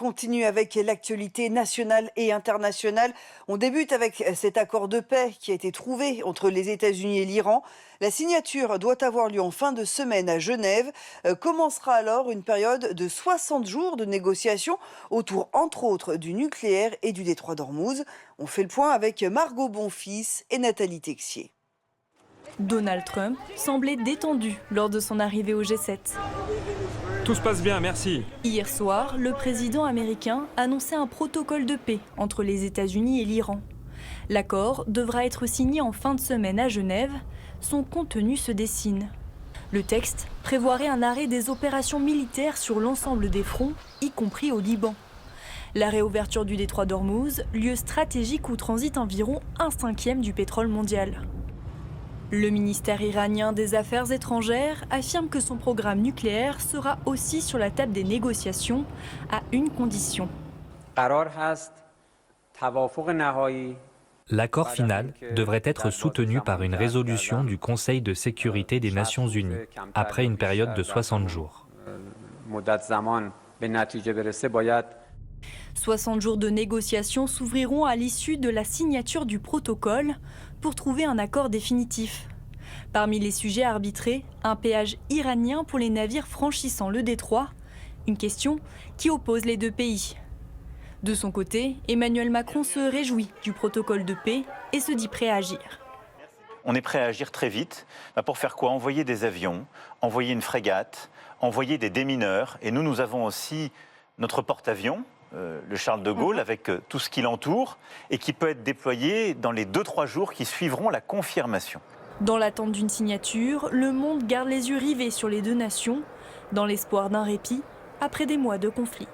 continue avec l'actualité nationale et internationale. On débute avec cet accord de paix qui a été trouvé entre les États-Unis et l'Iran. La signature doit avoir lieu en fin de semaine à Genève. Commencera alors une période de 60 jours de négociations autour, entre autres, du nucléaire et du détroit d'Ormuz. On fait le point avec Margot Bonfils et Nathalie Texier. Donald Trump semblait détendu lors de son arrivée au G7. Tout se passe bien, merci. Hier soir, le président américain annonçait un protocole de paix entre les États-Unis et l'Iran. L'accord devra être signé en fin de semaine à Genève. Son contenu se dessine. Le texte prévoirait un arrêt des opérations militaires sur l'ensemble des fronts, y compris au Liban. La réouverture du détroit d'Ormuz, lieu stratégique où transite environ 1/5 du pétrole mondial. Le ministère iranien des Affaires étrangères affirme que son programme nucléaire sera aussi sur la table des négociations, à une condition. L'accord final devrait être soutenu par une résolution du Conseil de sécurité des Nations Unies, après une période de 60 jours. 60 jours de négociations s'ouvriront à l'issue de la signature du protocole pour trouver un accord définitif. Parmi les sujets arbitrés, un péage iranien pour les navires franchissant le détroit, une question qui oppose les deux pays. De son côté, Emmanuel Macron se réjouit du protocole de paix et se dit prêt à agir. On est prêt à agir très vite. Pour faire quoi? Envoyer des avions, envoyer une frégate, envoyer des démineurs. Et nous avons aussi notre porte-avions, le Charles de Gaulle, avec tout ce qui l'entoure, et qui peut être déployé dans les 2-3 jours qui suivront la confirmation. Dans l'attente d'une signature, le monde garde les yeux rivés sur les deux nations, dans l'espoir d'un répit après des mois de conflit.